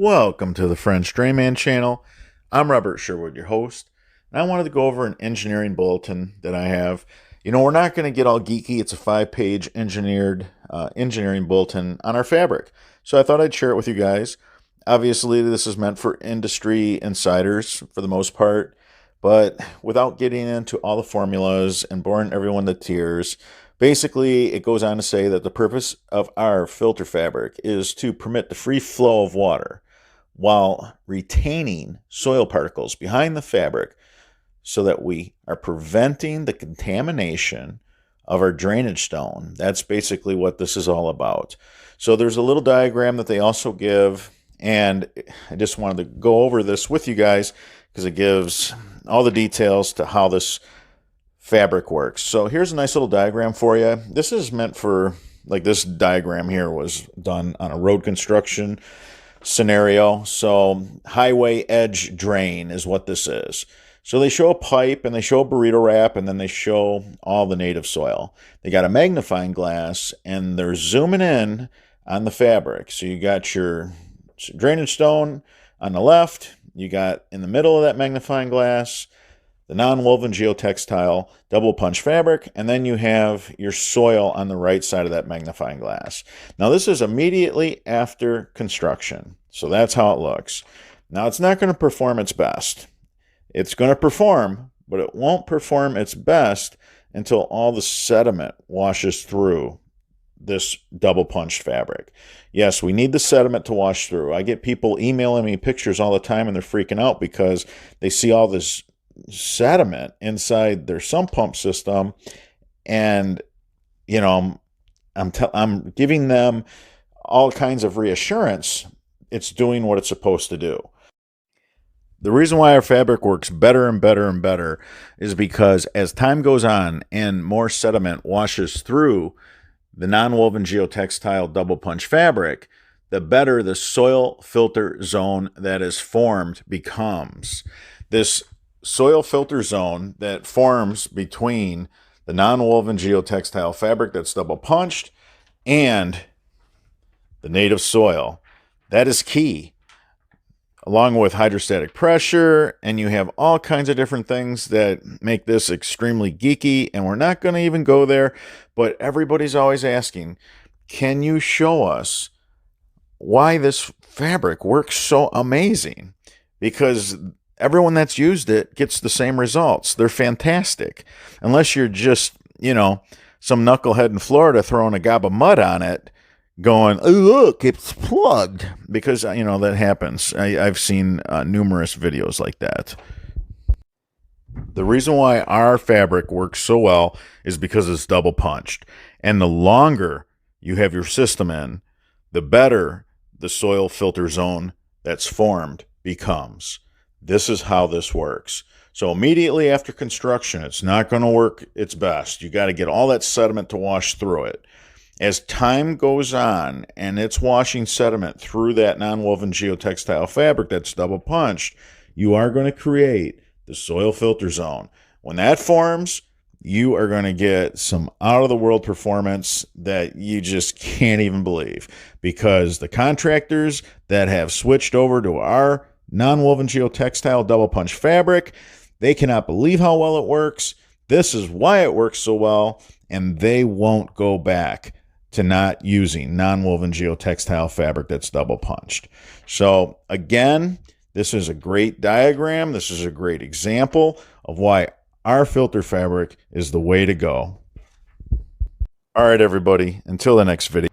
Welcome to the French Drayman channel. I'm Robert Sherwood, your host, and I wanted to go over an engineering bulletin that I have. You know, we're not going to get all geeky. It's a 5-page engineering bulletin on our fabric. So I thought I'd share it with you guys. Obviously, this is meant for industry insiders for the most part, but without getting into all the formulas and boring everyone to tears, basically, it goes on to say that the purpose of our filter fabric is to permit the free flow of water while retaining soil particles behind the fabric so that we are preventing the contamination of our drainage stone. That's basically what this is all about. So there's a little diagram that they also give, and I just wanted to go over this with you guys because it gives all the details to how this fabric works. So here's a nice little diagram for you. This is meant for, like, this diagram here was done on a road construction scenario. So highway edge drain is what this is. So they show a pipe and they show a burrito wrap and then they show all the native soil. They got a magnifying glass and they're zooming in on the fabric. So you got your drainage stone on the left, you got in the middle of that magnifying glass the non-woven geotextile double punch fabric, and then you have your soil on the right side of that magnifying glass. Now this is immediately after construction, so that's how it looks. Now it's not going to perform its best. It's going to perform, but it won't perform its best until all the sediment washes through this double punched fabric. Yes, we need the sediment to wash through. I get people emailing me pictures all the time and they're freaking out because they see all this sediment inside their sump pump system, and you know, I'm giving them all kinds of reassurance it's doing what it's supposed to do. The reason why our fabric works better and better and better is because as time goes on and more sediment washes through the non-woven geotextile double punch fabric, the better the soil filter zone that is formed becomes. This soil filter zone that forms between the non-woven geotextile fabric that's double punched and the native soil, that is key, along with hydrostatic pressure, and you have all kinds of different things that make this extremely geeky, and we're not going to even go there, but everybody's always asking, can you show us why this fabric works so amazing? Because everyone that's used it gets the same results. They're fantastic. Unless you're just, you know, some knucklehead in Florida throwing a gob of mud on it going, oh, look, it's plugged. Because, you know, that happens. I've seen numerous videos like that. The reason why our fabric works so well is because it's double punched. And the longer you have your system in, the better the soil filter zone that's formed becomes. This is how this works. So immediately after construction, it's not going to work its best. You got to get all that sediment to wash through it. As time goes on and it's washing sediment through that non-woven geotextile fabric that's double punched, you are going to create the soil filter zone. When that forms, you are going to get some out-of-the-world performance that you just can't even believe, because the contractors that have switched over to our non-woven geotextile double punch fabric, they cannot believe how well it works. This is why it works so well, and they won't go back to not using non-woven geotextile fabric that's double punched. So again, this is a great diagram. This is a great example of why our filter fabric is the way to go. All right, everybody, until the next video.